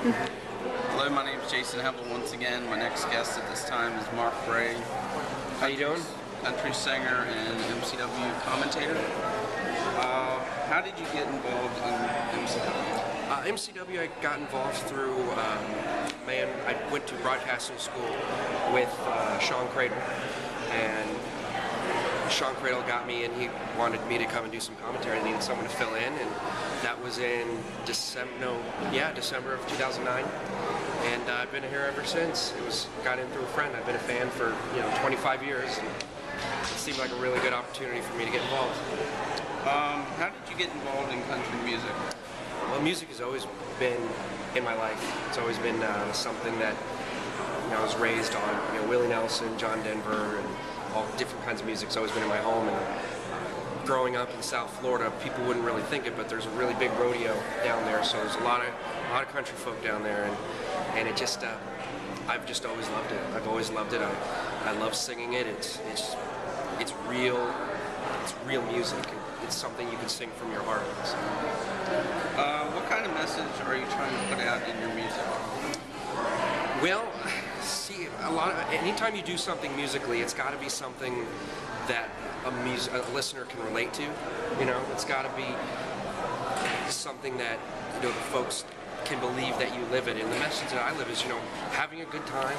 Hello, my name is Jason Hevel once again. My next guest at this time is Mark Bray. How you doing? Country singer and MCW commentator. How did you get involved in MCW? MCW, I got involved through, I went to broadcasting school with Sean Cradle, and Sean Cradle got me, and he wanted me to come and do some commentary. They needed someone to fill in, and that was in December of 2009, and I've been here ever since. Got in through a friend. I've been a fan for 25 years, and it seemed like a really good opportunity for me to get involved. How did you get involved in country music? Well, music has always been in my life. It's always been something that I was raised on. Willie Nelson, John Denver, and all different kinds of music's always been in my home. And growing up in South Florida, people wouldn't really think it, but there's a really big rodeo down there. So there's a lot of country folk down there, and it just I've just always loved it. I've always loved it. I love singing it. It's real. It's real music. It's something you can sing from your heart. So. What kind of message are you trying to put out in your music? Well, see, anytime you do something musically, it's got to be something that a listener can relate to. It's got to be something that the folks can believe that you live it. And the message that I live is, having a good time,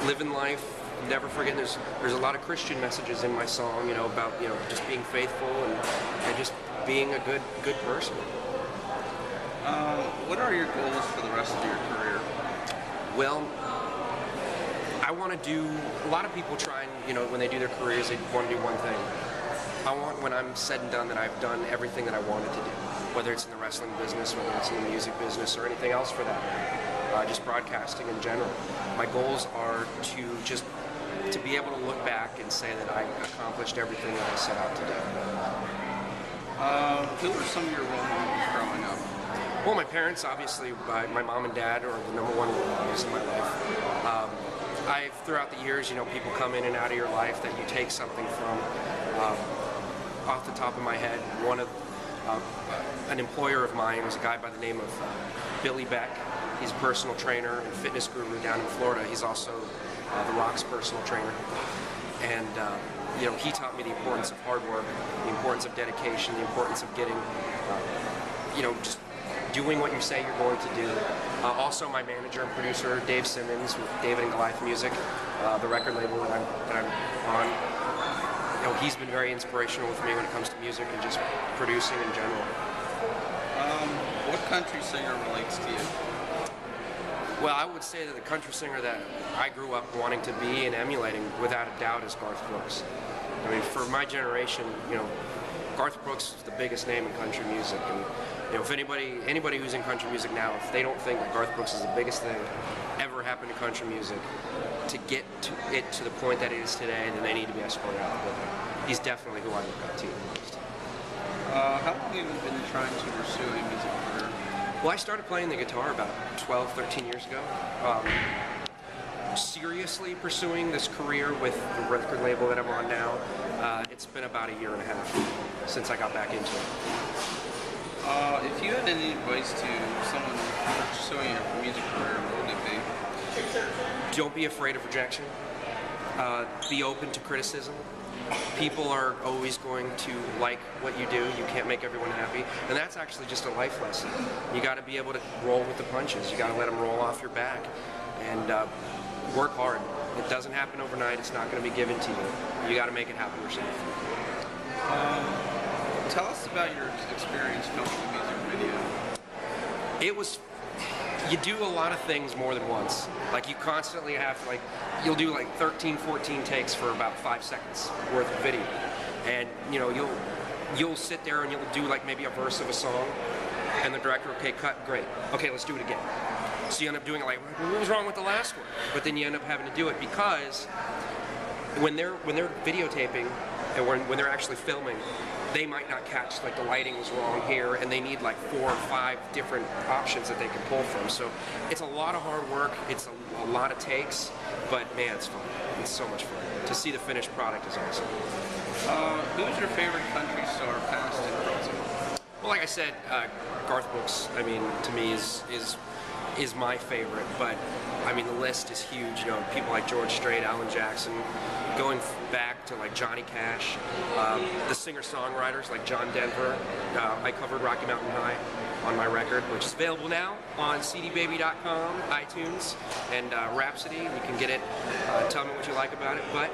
living life. Never forgetting. There's a lot of Christian messages in my song, about just being faithful and just being a good person. What are your goals for the rest of your career? Well, I want to do. A lot of people try and when they do their careers, they want to do one thing. I want, when I'm said and done, that I've done everything that I wanted to do, whether it's in the wrestling business, whether it's in the music business, or anything else for that matter. Just broadcasting in general. My goals are to be able to look back and say that I accomplished everything that I set out to do. Who were some of your role models growing up? Well, my parents, obviously, my mom and dad are the number one role models in my life. Throughout the years, people come in and out of your life that you take something from. Off the top of my head, an employer of mine was a guy by the name of Billy Beck. He's a personal trainer and fitness guru down in Florida. He's also The Rock's personal trainer. And, he taught me the importance of hard work, the importance of dedication, the importance of getting, just doing what you say you're going to do. Also, my manager and producer, Dave Simmons, with David and Goliath Music, the record label that I'm on, he's been very inspirational with me when it comes to music and just producing in general. What country singer relates to you? Well, I would say that the country singer that I grew up wanting to be and emulating, without a doubt, is Garth Brooks. I mean, for my generation, Garth Brooks is the biggest name in country music, and if anybody who's in country music now, if they don't think that Garth Brooks is the biggest thing ever happened to country music, to get to the point that it is today, then they need to be escorted out of the building. He's definitely who I look up to the most. How long have you been trying to pursue a music career? Well, I started playing the guitar about 12, 13 years ago. Seriously pursuing this career with the record label that I'm on now, it's been about a year and a half since I got back into it. If you had any advice to someone pursuing a music career, what would it be? Don't be afraid of rejection. Be open to criticism. People are always going to like what you do. You can't make everyone happy. And that's actually just a life lesson. You got to be able to roll with the punches. You got to let them roll off your back. And work hard. It doesn't happen overnight. It's not going to be given to you. You got to make it happen yourself. Tell us about your experience filming a music video. You do a lot of things more than once. Like, you constantly have to, you'll do 13, 14 takes for about 5 seconds worth of video. And, you'll sit there and you'll do maybe a verse of a song, and the director, okay, cut, great. Okay, let's do it again. So you end up doing it what was wrong with the last one? But then you end up having to do it because when they're videotaping and when they're actually filming, they might not catch the lighting was wrong here, and they need 4 or 5 different options that they can pull from. So it's a lot of hard work. It's a lot of takes, but man, it's fun. It's so much fun. To see the finished product is awesome. Who's your favorite country star, past and present? Well, like I said, Garth Brooks, I mean, to me is my favorite, but I mean the list is huge. You know, people like George Strait, Alan Jackson, going back to like Johnny Cash, the singer-songwriters like John Denver. I covered Rocky Mountain High on my record, which is available now on cdbaby.com, iTunes, and Rhapsody. You can get it. Tell me what you like about it. But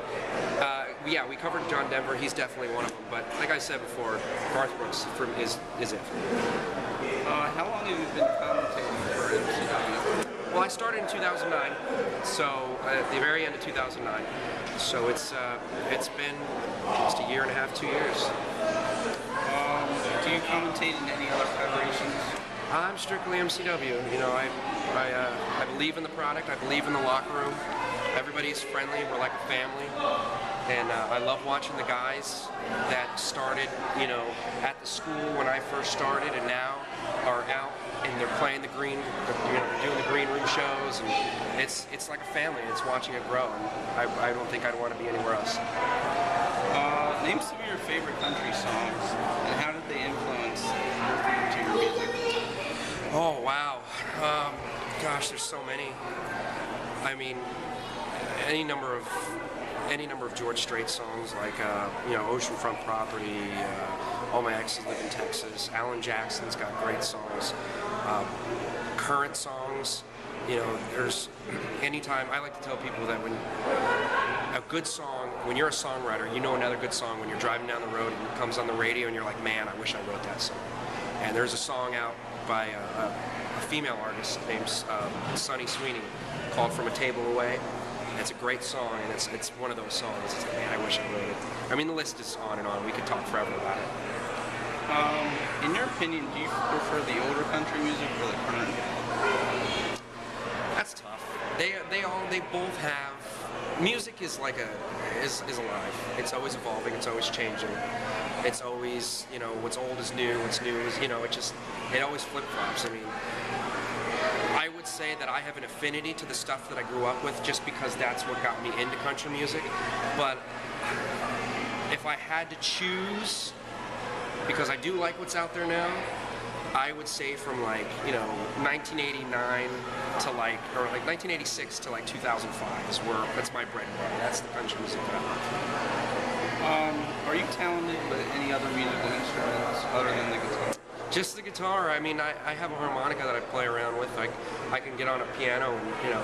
yeah, we covered John Denver. He's definitely one of them. But like I said before, Garth Brooks is it. How long have you been commentating for MCW? Well, I started in 2009, so at the very end of 2009. So it's been just a year and a half, 2 years. Do you commentate in any other federations? I'm strictly MCW. You know, I believe in the product. I believe in the locker room. Everybody's friendly. We're like a family. And I love watching the guys that started, you know, at the school when I first started, and now are out and they're playing the green, you know, they're doing the green room shows, and it's like a family. It's watching it grow, and I don't think I'd want to be anywhere else. Name some of your favorite country songs, and how did they influence your music? Oh wow, gosh, there's so many. I mean, any number of George Strait songs, like you know, Oceanfront Property, All My Exes Live in Texas. Alan Jackson's got great songs. Current songs, you know, there's anytime. I like to tell people that when a good song, when you're a songwriter, you know another good song when you're driving down the road and it comes on the radio and you're like, man, I wish I wrote that song. And there's a song out by a female artist named Sunny Sweeney called From a Table Away. It's a great song, and it's one of those songs. It's like, man, I wish I wrote it. I mean, the list is on and on. We could talk forever about it. In your opinion, do you prefer the older country music or the current? That's tough. They both have. Music is like is alive. It's always evolving. It's always changing. It's always, you know, what's old is new. What's new is, you know, it always flip flops. I mean, I would say that I have an affinity to the stuff that I grew up with just because that's what got me into country music. But if I had to choose, because I do like what's out there now, I would say from like, you know, 1989 to like, or like 1986 to like 2005 is where, that's my bread and butter. That's the country music that I love. Are you talented with any other musical instruments other than the guitar? Just the guitar. I mean, I have a harmonica that I play around with. Like, I can get on a piano and, you know,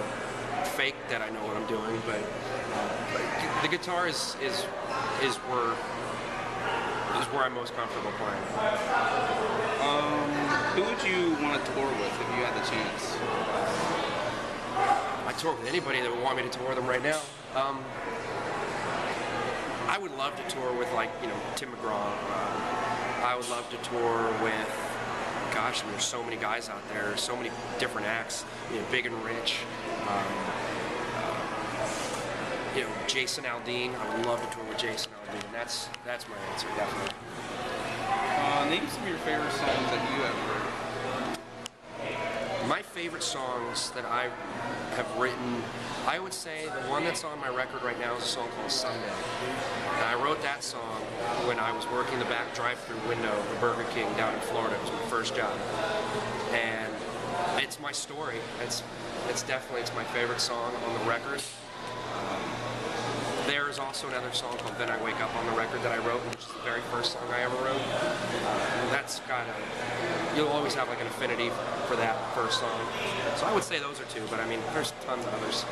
fake that I know what I'm doing. But the guitar is where I'm most comfortable playing. Who would you want to tour with if you had the chance? I tour with anybody that would want me to tour them right now. I would love to tour with, like, you know, Tim McGraw. I would love to tour with, gosh, I mean, there's so many guys out there, so many different acts, you know, Big and Rich, you know, Jason Aldean. I would love to tour with Jason Aldean. That's my answer, definitely. Name some of your favorite songs that you have written. My favorite songs that I have written, I would say the one that's on my record right now is a song called Sunday. And I wrote that song when I was working the back drive-thru window of the Burger King down in Florida. It was my first job. And it's my story. It's my favorite song on the record. There's also another song called Then I Wake Up on the record that I wrote, which is the very first song I ever wrote. And that's got you'll always have like an affinity for that first song. So I would say those are two, but I mean, there's tons of others.